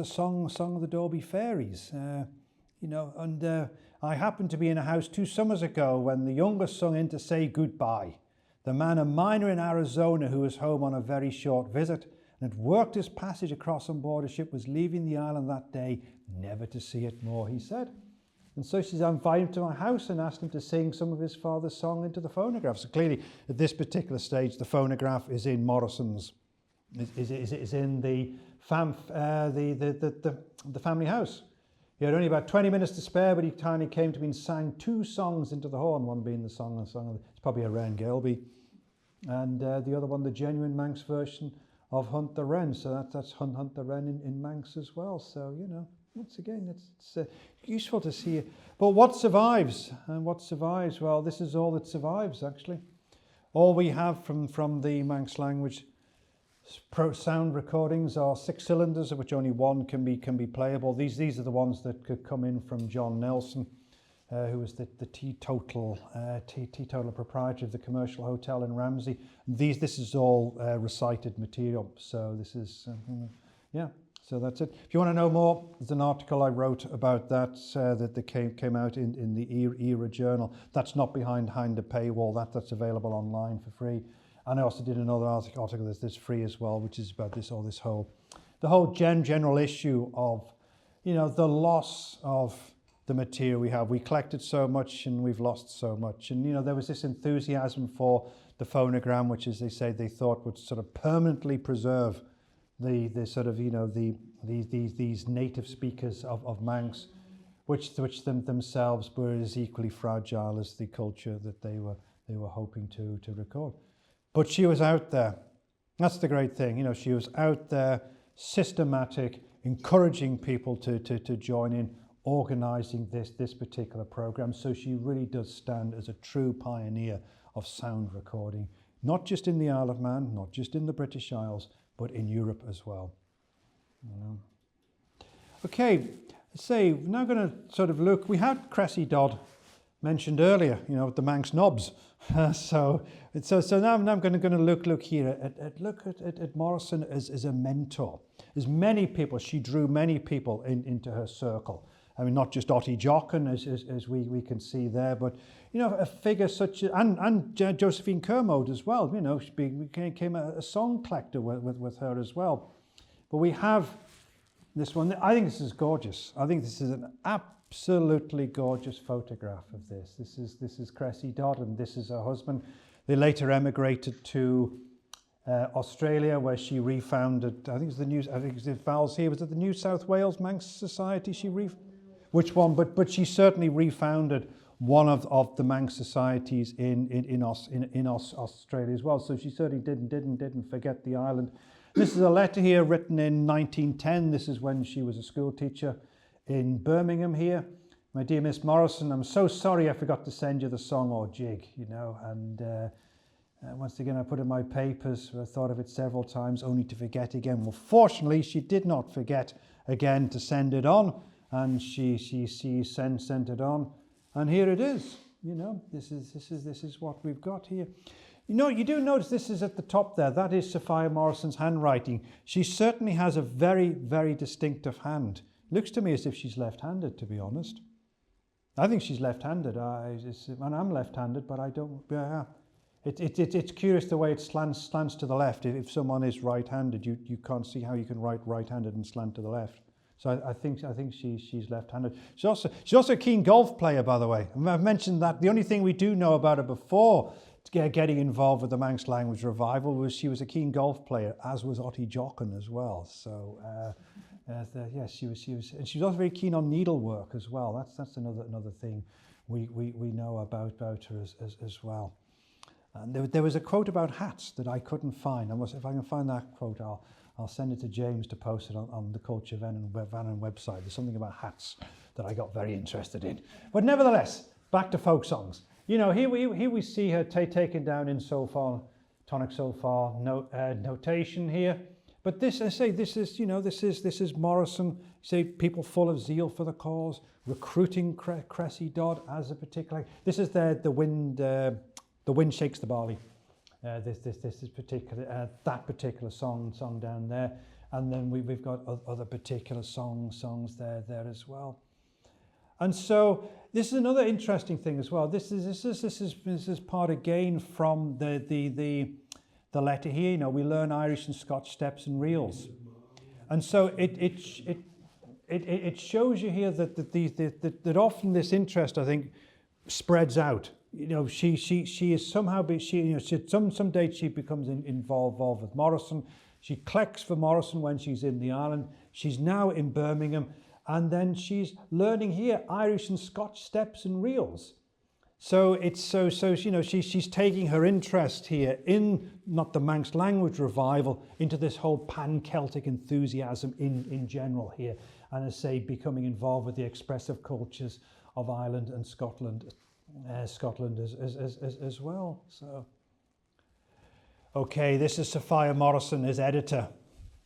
song of the Dalby Fairies, you know. And I happened to be in a house 2 summers ago when the youngest sung in to say goodbye. The man, a miner in Arizona, who was home on a very short visit and had worked his passage across on board a ship, was leaving the island that day, never to see it more, he said. And so she's invited him to my house and asked him to sing some of his father's song into the phonograph. So clearly, at this particular stage, the phonograph is in Morrison's, is in the family house. He had only about 20 minutes to spare, but he kindly came to me and sang 2 songs into the horn, one being the song of it's probably a Wren Gaelby, and the other one, the genuine Manx version of Hunt the Wren. So that's Hunt the Wren in Manx as well. So, you know, once again, it's useful to see it. But what survives? And what survives? Well, this is all that survives, actually. All we have from the Manx language sound recordings are 6 cylinders, of which only one can be playable. These are the ones that could come in from John Nelson, who was the teetotal proprietor of the commercial hotel in Ramsey. This is all recited material. So this is yeah. So that's it. If you want to know more, there's an article I wrote about that that came out in the Era Journal. That's not behind a paywall. That's available online for free. And I also did another article that's free as well, which is about the whole general issue of, the loss of the material we have. We collected so much and we've lost so much. And, there was this enthusiasm for the phonogram, which, as they say, they thought would sort of permanently preserve the sort of, these native speakers of Manx, which themselves were as equally fragile as the culture that they were hoping to record. But she was out there. That's the great thing. She was out there, systematic, encouraging people to join in, organising this particular programme. So she really does stand as a true pioneer of sound recording, not just in the Isle of Man, not just in the British Isles, but in Europe as well. Okay, we're now going to sort of look. We had Cressy Dodd mentioned earlier, with the Manx knobs. So now I'm going to look here at Morrison as a mentor. As many people, she drew many people into her circle. I mean, not just Otti Jochen, as we can see there, but a figure such as and Josephine Kermode as well. She became a song collector with her as well. But we have this one. I think this is gorgeous. I think this is an absolutely gorgeous photograph of this. This is Cressy Dodd, and this is her husband. They later emigrated to Australia, where she refounded. I think it's Val's here. Was it the New South Wales Manx Society? Which one? But she certainly refounded one of the Manx societies in Australia as well. So she certainly didn't forget the island. This is a letter here written in 1910. This is when she was a school teacher in Birmingham here. My dear Miss Morrison, I'm so sorry I forgot to send you the song or jig, and once again I put in my papers. I thought of it several times only to forget again. Well, fortunately she did not forget again to send it on, and she sent it on, and here it is. This is what we've got here. You do notice this is at the top there. That is Sophia Morrison's handwriting. She certainly has a very, very distinctive hand. Looks to me as if she's left-handed, to be honest. I think she's left-handed. And I'm left-handed, but I don't. It's curious the way it slants to the left. If someone is right-handed, you can't see how you can write right-handed and slant to the left. So I think she's left-handed. She's also a keen golf player, by the way. I've mentioned that. The only thing we do know about her before getting involved with the Manx Language Revival was she was a keen golf player, as was Otti Jochen as well. So yes, she was, and she was also very keen on needlework as well. That's another thing we know about her as well. And there was a quote about hats that I couldn't find. If I can find that quote, I'll send it to James to post it on the Culture Vannin website. There's something about hats that I got very interested in. But nevertheless, back to folk songs. Here we see her taken down in solfa, tonic solfa notation here. But this, I say, this is Morrison. Say people full of zeal for the cause, recruiting Cressy Dodd as a particular. This is the wind shakes the barley. This is particular that particular song down there, and then we've got other particular songs there as well. And so this is another interesting thing as well. This is part again from the letter here. We learn Irish and Scotch steps and reels, and so it shows you here that often this interest, I think, spreads out. She is somehow some dates she becomes involved with Morrison. She collects for Morrison when she's in the island. She's now in Birmingham, and then she's learning here Irish and Scotch steps and reels. So she's taking her interest here in not the Manx Language Revival into this whole pan-Celtic enthusiasm in general here, and as I say, becoming involved with the expressive cultures of Ireland and Scotland as well. So Okay, this is Sophia Morrison as editor.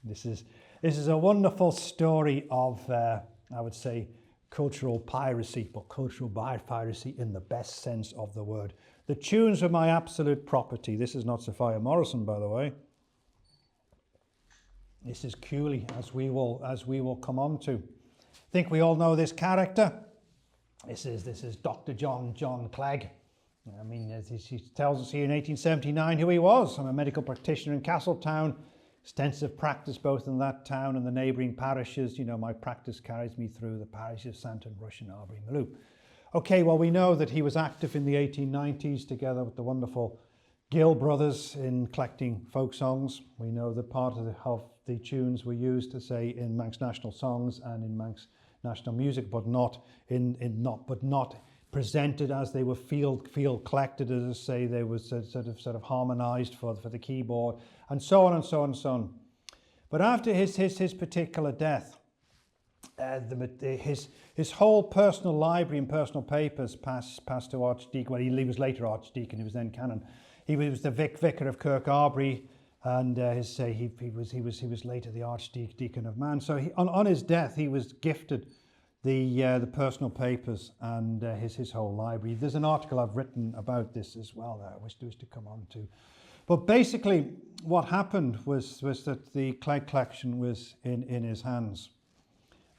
This is a wonderful story of, I would say, cultural piracy, but cultural piracy in the best sense of the word. The tunes are my absolute property. This is not Sophia Morrison, by the way. This is Cooley, as we will come on to. I think we all know this character. This is Dr. John Clegg. I mean, he tells us here in 1879 who he was. I'm a medical practitioner in Castletown. Extensive practice both in that town and the neighbouring parishes. You know, my practice carries me through the parishes of Santon, Rush and Arbury Maloop. Okay, well, we know that he was active in the 1890s together with the wonderful Gill brothers in collecting folk songs. We know that part of the tunes were used to say in Manx national songs and in Manx national music, but not presented as they were field collected, as I say, they were sort of harmonised for the keyboard, and so on and so on and so on. But after his particular death, his whole personal library and personal papers passed to Archdeacon. Well, he was later Archdeacon. He was then canon. He was the vicar of Kirk Arbury, and he was later the Archdeacon of Man. So on his death, he was gifted the personal papers and his whole library. There's an article I've written about this as well that I wish to come on to. But basically, what happened was that the Clegg collection was in his hands.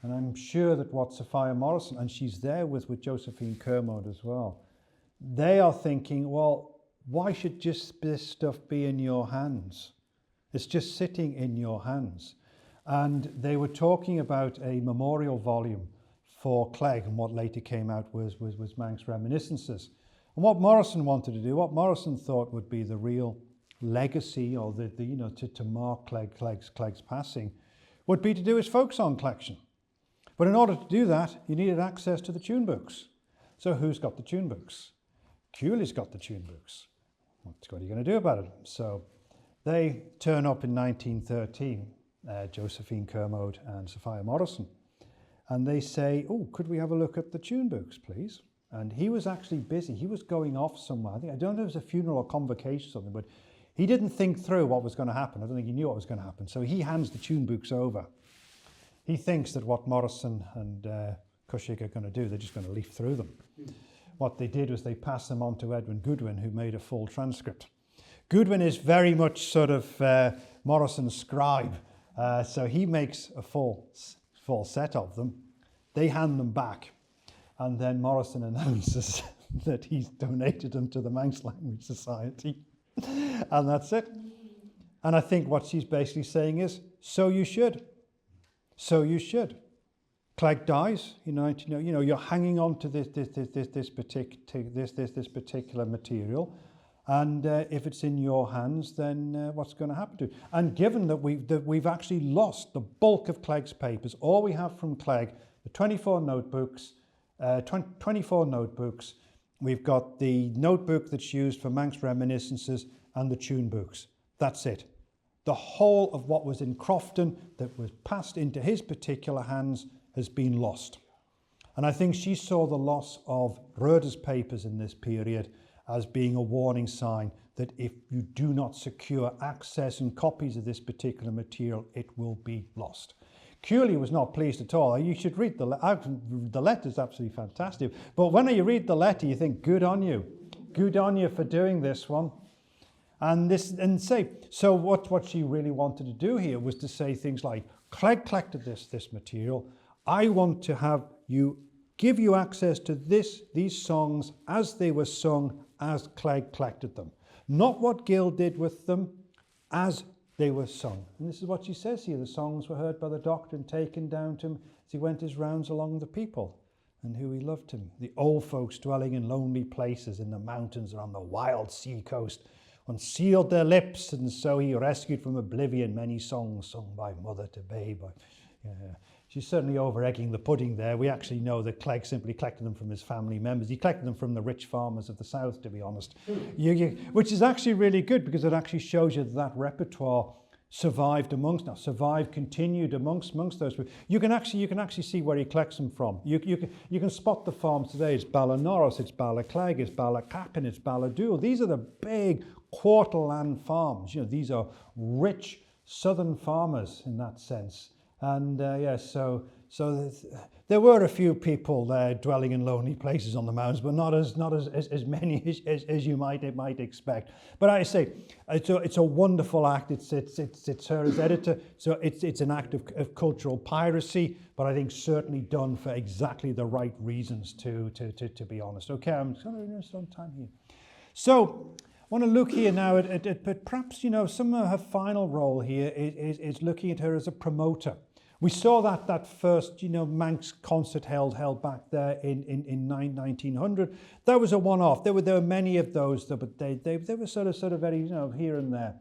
And I'm sure that what Sophia Morrison, and she's there with Josephine Kermode as well, they are thinking, well, why should just this stuff be in your hands? It's just sitting in your hands. And they were talking about a memorial volume for Clegg, and what later came out was Manx Reminiscences. And what Morrison wanted to do, what Morrison thought would be the real legacy, or to mark Clegg's passing, would be to do his folk song collection. But in order to do that, you needed access to the tune books. So who's got the tune books? Cooley's got the tune books. What are you going to do about it? So they turn up in 1913, Josephine Kermode and Sophia Morrison. And they say, oh, could we have a look at the tune books, please? And he was actually busy. He was going off somewhere. I don't know if it was a funeral or convocation or something, but he didn't think through what was going to happen. I don't think he knew what was going to happen. So he hands the tune books over. He thinks that what Morrison and Cushig are going to do, they're just going to leaf through them. What they did was they passed them on to Edwin Goodwin, who made a full transcript. Goodwin is very much sort of Morrison's scribe. So he makes a full set of them. They hand them back, and then Morrison announces that he's donated them to the Manx Language Society, and that's it. And I think what she's basically saying is, so you should. Clegg dies, you're hanging on to this particular material. And if it's in your hands, then what's going to happen to it? And given that we've actually lost the bulk of Clegg's papers, all we have from Clegg, the 24 notebooks, we've got the notebook that's used for Manx Reminiscences and the tune books. That's it. The whole of what was in Crofton that was passed into his particular hands has been lost. And I think she saw the loss of Roeder's papers in this period as being a warning sign that if you do not secure access and copies of this particular material, it will be lost. Cooley was not pleased at all. You should read the letter is absolutely fantastic. But when you read the letter, you think, good on you. Good on you for doing this one. So what she really wanted to do here was to say things like, Clegg collected this material. I want to give you access to these songs as they were sung, as Clegg collected them. Not what Gill did with them, as they were sung. And this is what she says here. The songs were heard by the doctor and taken down to him as he went his rounds along the people, and who he loved him. The old folks dwelling in lonely places in the mountains or on the wild sea coast unsealed their lips, and so he rescued from oblivion many songs sung by mother to babe. She's certainly over-egging the pudding there. We actually know that Clegg simply collected them from his family members. He collected them from the rich farmers of the south, to be honest. Which is actually really good, because it actually shows you that repertoire continued amongst those people. You can actually see where he collects them from. You can spot the farms today. It's Ballinorris, it's Ballaclegg, it's Ballacapin, it's Balladule. These are the big quarterland farms. You know, these are rich southern farmers in that sense. And there were a few people there dwelling in lonely places on the mountains, but not as many as you might expect. But I say, it's a wonderful act. It's her as editor, so it's an act of cultural piracy, but I think certainly done for exactly the right reasons. To be honest. Okay, I'm just going to some time here. So I want to look here now at perhaps, you know, some of her final role here is looking at her as a promoter. We saw that first, you know, Manx concert held back there in 1900. That was a one-off. There were many of those, but they were sort of very, you know, here and there.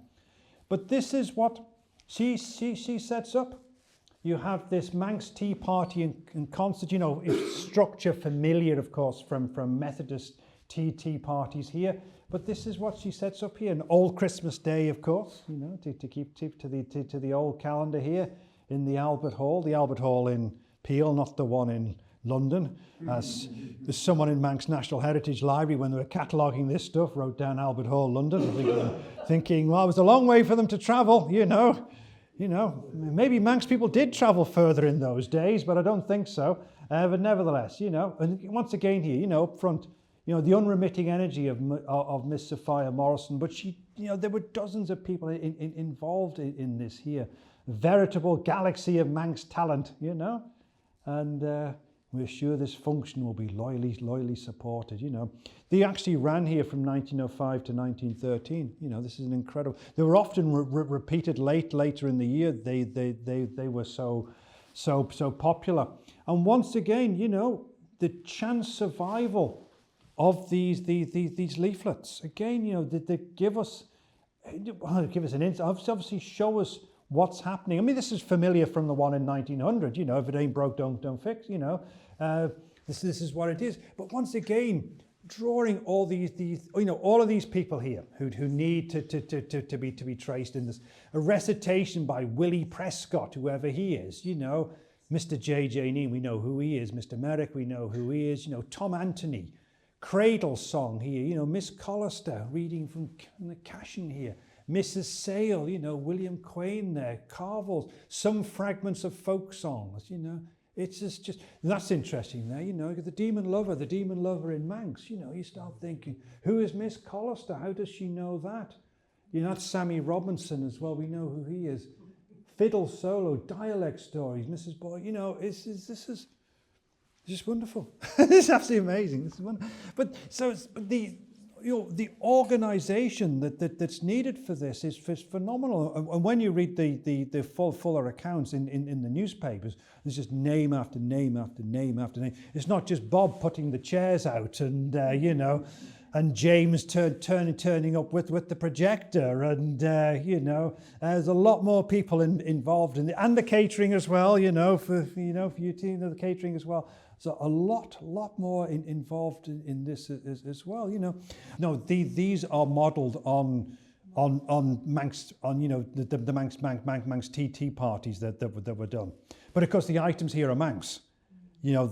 But this is what she sets up. You have this Manx Tea Party and concert, you know, structure familiar, of course, from Methodist tea parties here. But this is what she sets up here. An old Christmas Day, of course, you know, to keep to the old calendar here. In the Albert Hall in Peel, not the one in London. As there's someone in Manx National Heritage Library, when they were cataloguing this stuff, wrote down Albert Hall, London, thinking, well, it was a long way for them to travel, you know. Maybe Manx people did travel further in those days, but I don't think so. But nevertheless, you know, and once again here, you know, up front, you know, the unremitting energy of Miss Sophia Morrison, but she, you know, there were dozens of people involved in this here. Veritable galaxy of Manx talent, you know, and we're sure this function will be loyally supported, you know. They actually ran here from 1905 to 1913, you know. This is an incredible. They were often repeated later in the year. They were so popular, and once again, you know, the chance survival of these leaflets. Again, you know, they give us an insight. Obviously, show us what's happening. I mean, this is familiar from the one in 1900, you know, if it ain't broke, don't fix, you know. This is what it is. But once again, drawing all these you know, all of these people here who need to be traced in this. A recitation by Willie Prescott, whoever he is, you know. Mr. J.J. Neame, we know who he is. Mr. Merrick, we know who he is. You know, Tom Anthony, Cradle Song here, you know, Miss Collister reading from the Cashin here. Mrs. Sale, you know, William Quain there, Carvels, some fragments of folk songs, you know. It's just that's interesting there, you know, the demon lover in Manx, you know, you start thinking, who is Miss Collister? How does she know that? You know, that's Sammy Robinson as well, we know who he is. Fiddle solo, dialect stories, Mrs. Boyd, you know, this is just wonderful. It's absolutely amazing. This is wonderful. But the organisation that's needed for this is phenomenal. And when you read the fuller accounts in the newspapers, there's just name after name after name after name. It's not just Bob putting the chairs out and you know, and James turning up with the projector, and you know, there's a lot more people involved in it, and the catering as well. You know, for your team, the catering as well. So a lot more involved in this as well. You know, no, these are modelled on Manx, on, you know, the Manx tea parties that were done. But of course, the items here are Manx. You know,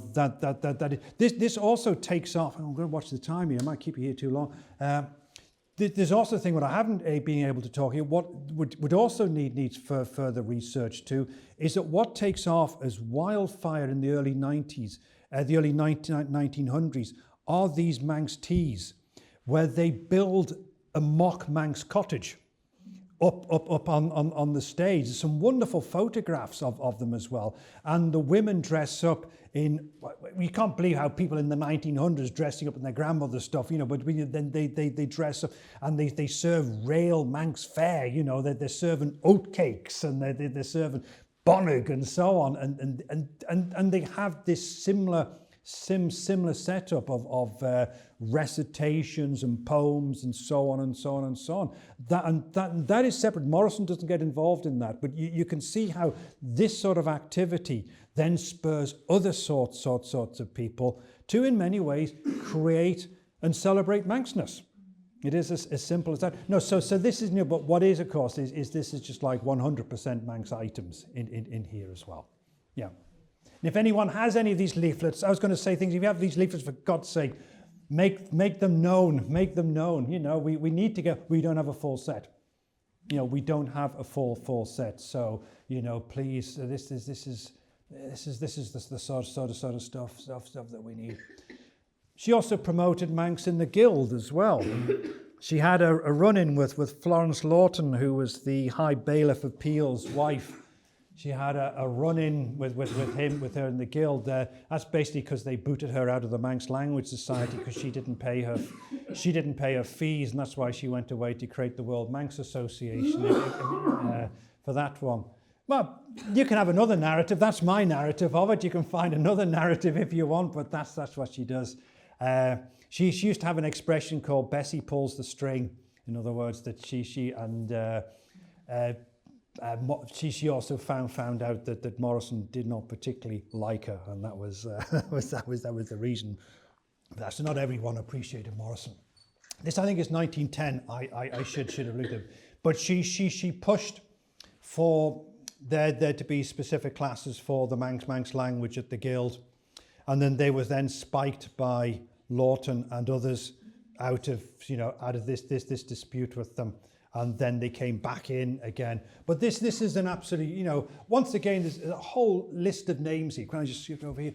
this also takes off. I'm going to watch the time here. I might keep you here too long. There's also a thing what I haven't been able to talk here. What would also needs further research too is that what takes off as wildfire in the early 90s, the early 1900s, are these Manx teas, where they build a mock Manx cottage up on the stage. There's some wonderful photographs of them as well. And the women dress up in, you can't believe how people in the 1900s dressing up in their grandmother's stuff, you know, but then they dress up and they serve real Manx fare, you know, they're serving oat cakes and they're serving bonnig and so on. And they have this similar setup of recitations and poems and so on and so on and so on. That is separate. Morrison doesn't get involved in that, but you can see how this sort of activity then spurs other sorts of people to, in many ways, create and celebrate Manxness. It is as simple as that. No, so this is new, but what is, of course, is this is just like 100% Manx items in here as well. Yeah. And if anyone has any of these leaflets, I was going to say things, if you have these leaflets, for God's sake, make them known, you know, we need to get, we don't have a full set. You know, we don't have a full set. So, you know, please, this is the sort of stuff that we need. She also promoted Manx in the Guild as well. She had a run-in with Florence Lawton, who was the High Bailiff of Peel's wife. She had a run-in with her in the Guild. That's basically because they booted her out of the Manx Language Society because she didn't pay her fees, and that's why she went away to create the World Manx Association for that one. Well, you can have another narrative. That's my narrative of it. You can find another narrative if you want, but that's what she does. She used to have an expression called Bessie pulls the string. In other words, that she also found out that Morrison did not particularly like her, and that was the reason. So not everyone appreciated Morrison. This, I think, is 1910. I should have looked at it, but she pushed for there to be specific classes for the Manx language at the Guild, and then they were then spiked by Lawton and others out of this dispute with them. And then they came back in again. But this is an absolute, you know, once again, there's a whole list of names here. Can I just shift over here?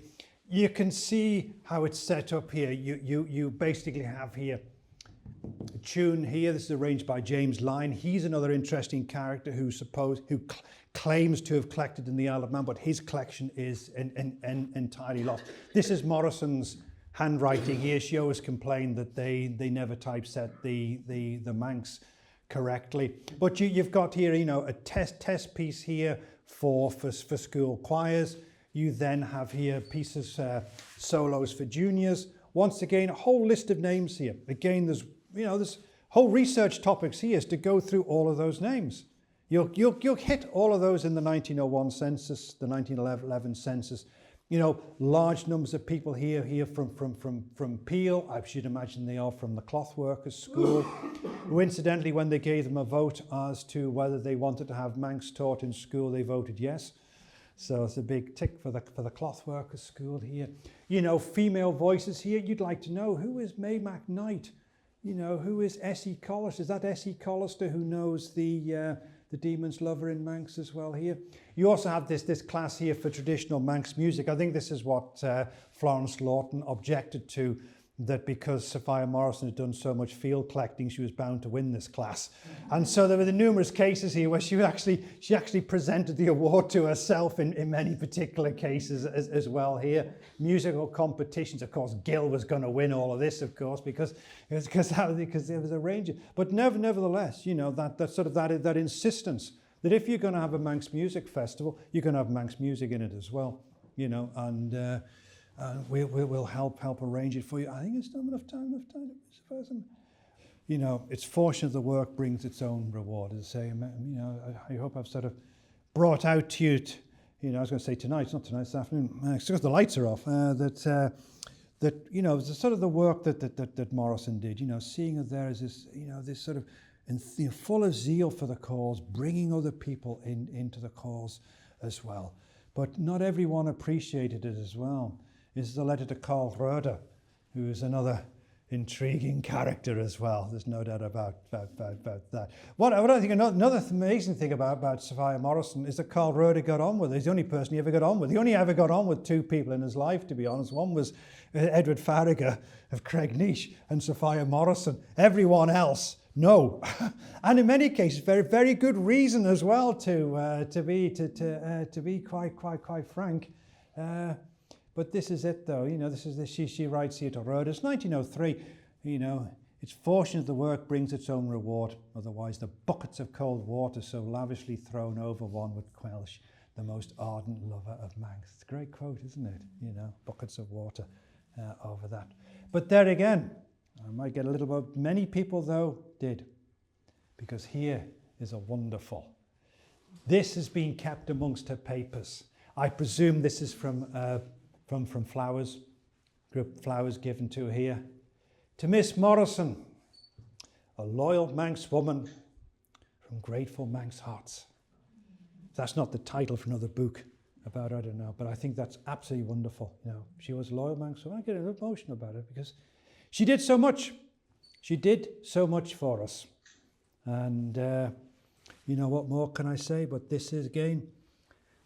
You can see how it's set up here. You basically have here a tune here. This is arranged by James Lyne. He's another interesting character who claims to have collected in the Isle of Man, but his collection is entirely lost. This is Morrison's handwriting here. She always complained that they never typeset the Manx correctly. But you've got here, you know, a test piece here for school choirs. You then have here pieces, solos for juniors. Once again, a whole list of names here. Again, there's whole research topics here is to go through all of those names. You'll hit all of those in the 1901 census, the 1911 census. You know, large numbers of people here from Peel. I should imagine they are from the Cloth Workers School, who incidentally, when they gave them a vote as to whether they wanted to have Manx taught in school, they voted yes. So it's a big tick for the Cloth Workers School here. You know, female voices here. You'd like to know, who is May McKnight? You know, who is Essie Collister? Is that Essie Collister who knows the Demon's Lover in Manx as well here? You also have this class here for traditional Manx music. I think this is what Florence Lawton objected to, that because Sophia Morrison had done so much field collecting, she was bound to win this class. And so there were the numerous cases here where she actually presented the award to herself in many particular cases as well here. Musical competitions, of course, Gill was going to win all of this, of course, because there was a range of, but nevertheless, you know, that insistence that if you're going to have a Manx music festival, you're going to have Manx music in it as well, you know, and we'll help arrange it for you. I think it's not enough time. You know, it's fortunate the work brings its own reward. As I say, you know, I hope I've sort of brought out to you, you know, I was going to say tonight, it's not tonight, it's afternoon, it's because the lights are off, that you know, the sort of the work that Morrison did, you know, seeing her there as this, you know, this sort of, full of zeal for the cause, bringing other people into the cause as well. But not everyone appreciated it as well. This is a letter to Carl Roeder, who is another intriguing character as well. There's no doubt about that. What I think another amazing thing about Sophia Morrison is that Carl Roeder got on with her. He's the only person he ever got on with. He only ever got on with two people in his life, to be honest. One was Edward Farragher of Craignish and Sophia Morrison. Everyone else, no. And in many cases, very, very good reason as well to be quite frank. But this is it, though. You know, she writes here to Roeder. It's 1903. You know, it's fortunate the work brings its own reward. Otherwise, the buckets of cold water so lavishly thrown over one would quench the most ardent lover of Manx. It's a great quote, isn't it? You know, buckets of water over that. But there again, I might get a little bit. Many people, though, did, because here is a wonderful. This has been kept amongst her papers. I presume this is from flowers, group flowers given to her here. To Miss Morrison, a loyal Manx woman from grateful Manx hearts. That's not the title for another book about her, I don't know, but I think that's absolutely wonderful. You know, she was a loyal Manx woman. I get emotional about it because She did so much. She did so much for us. And you know, what more can I say? But this is, again,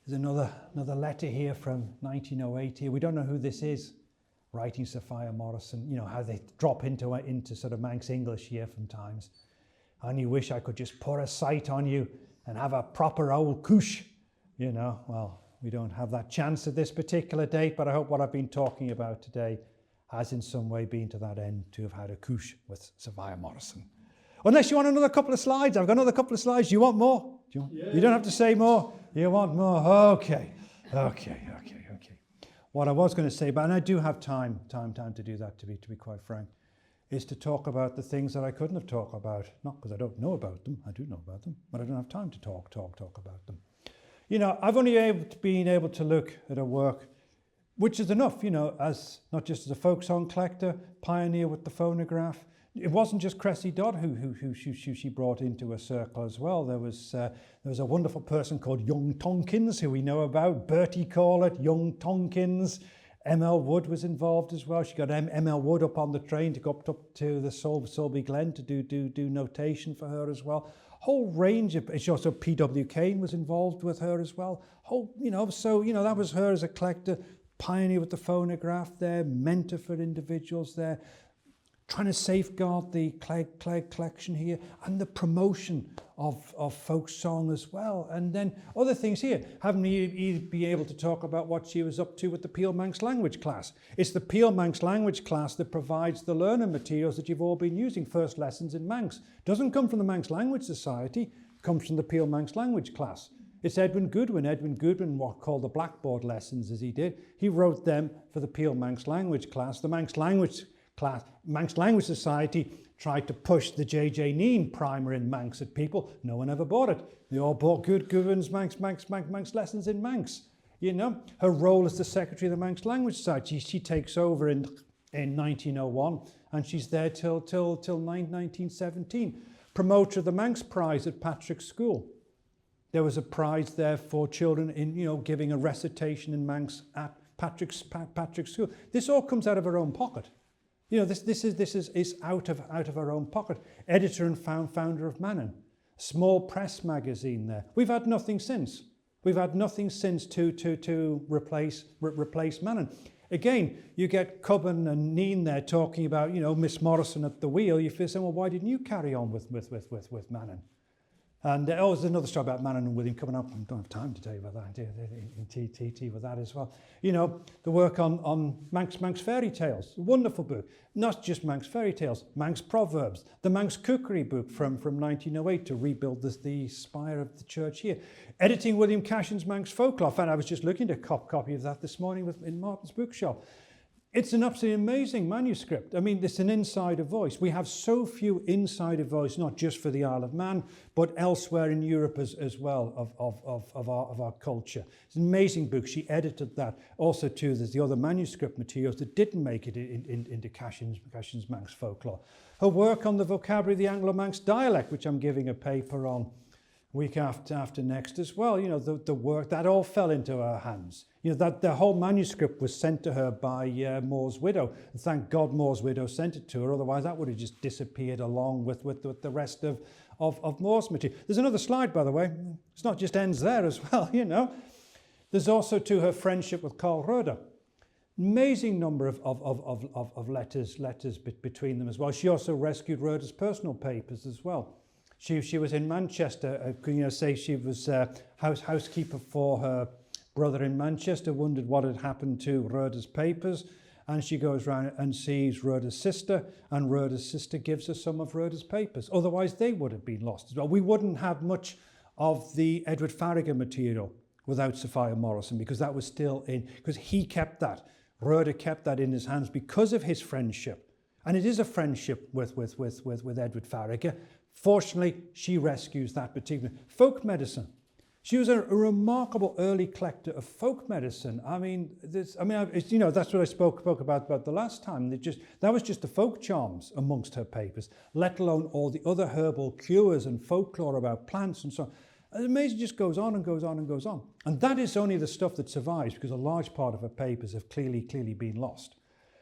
there's another letter here from 1908 here. We don't know who this is, writing Sophia Morrison. You know, how they drop into sort of Manx English here from times. I only wish I could just pour a sight on you and have a proper old couche, you know. Well, we don't have that chance at this particular date, but I hope what I've been talking about today has in some way been to that end, to have had a couche with Sophia Morrison. Unless you want another couple of slides. I've got another couple of slides. Do you want more? You don't have to say more. You want more? Okay. What I was going to say, but and I do have time to do that, to be quite frank, is to talk about the things that I couldn't have talked about. Not because I don't know about them. I do know about them, but I don't have time to talk about them. You know, I've only been able to look at her work, which is enough, you know, as not just as a folk song collector, pioneer with the phonograph. It wasn't just Cressy Dodd who she brought into a circle as well. There was a wonderful person called Young Tonkins, who we know about. Bertie Corlett, Young Tonkins. M.L. Wood was involved as well. She got M.L. Wood up on the train to go up to the Solby Glen to do notation for her as well. Whole range of, she also P.W. Kane was involved with her as well. Whole, you know, so, you know, that was her as a collector, pioneer with the phonograph there, mentor for individuals there, trying to safeguard the Clegg collection here, and the promotion of folk song as well. And then other things here, having me be able to talk about what she was up to with the Peel Manx Language class. It's the Peel Manx Language class that provides the learning materials that you've all been using, first lessons in Manx. Doesn't come from the Manx Language Society, it comes from the Peel Manx Language class. It's Edwin Goodwin, what called the Blackboard lessons as he did. He wrote them for the Peel Manx Language class. The Manx Language Society tried to push the J.J. Neen primer in Manx at people. No one ever bought it. They all bought Goodwin's Manx lessons in Manx. You know, her role as the secretary of the Manx Language Society, she takes over in 1901, and she's there till 1917. Promoter of the Manx Prize at Patrick's School. There was a prize there for children in, you know, giving a recitation in Manx at Patrick's School. This all comes out of her own pocket. You know, this is out of her own pocket. Editor and founder of Mannin, small press magazine there. We've had nothing since. We've had nothing since to replace Mannin. Again, you get Cubbon and Neen there talking about, you know, Miss Morrison at the wheel. You feel saying, well, why didn't you carry on with Mannin? And there's another story about Mannin and William coming up. I don't have time to tell you about that. In TT with that as well. You know, the work on Manx fairy tales. Wonderful book. Not just Manx fairy tales, Manx proverbs. The Manx cookery book from 1908 to rebuild the spire of the church here. Editing William Cashin's Manx Folklore. In fact, I was just looking at a copy of that this morning in Martin's bookshop. It's an absolutely amazing manuscript. I mean, it's an insider voice. We have so few insider voice, not just for the Isle of Man, but elsewhere in Europe as well of our culture. It's an amazing book. She edited that. Also, too, there's the other manuscript materials that didn't make it into Cashin's Manx Folklore. Her work on the vocabulary of the Anglo-Manx dialect, which I'm giving a paper on week after next as well. You know, the work, that all fell into her hands. You know, that the whole manuscript was sent to her by Moore's widow. And thank God Moore's widow sent it to her, otherwise that would have just disappeared along with the rest of Moore's material. There's another slide, by the way. It's not just ends there as well, you know. There's also to her friendship with Carl Roeder. Amazing number of letters between them as well. She also rescued Roeder's personal papers as well. She was in Manchester, you know, say she was housekeeper for her brother in Manchester, wondered what had happened to Roeder's papers, and she goes round and sees Roeder's sister, and Roeder's sister gives her some of Roeder's papers. Otherwise, they would have been lost as well. We wouldn't have much of the Edward Farragher material without Sophia Morrison, because that was still in, because he kept that. Roeder kept that in his hands because of his friendship. And it is a friendship with Edward Farragher. Fortunately, she rescues that particular folk medicine. She was a remarkable early collector of folk medicine. I mean, you know, that's what I spoke about the last time. That was just the folk charms amongst her papers, let alone all the other herbal cures and folklore about plants and so on. And the amazing just goes on and goes on and goes on. And that is only the stuff that survives, because a large part of her papers have clearly been lost.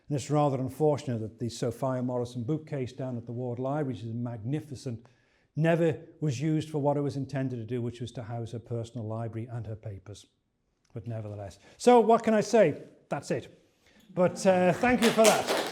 And it's rather unfortunate that the Sophia Morrison bookcase down at the Ward Library, which is magnificent, never was used for what it was intended to do, which was to house her personal library and her papers. But nevertheless. So what can I say? That's it. But thank you for that.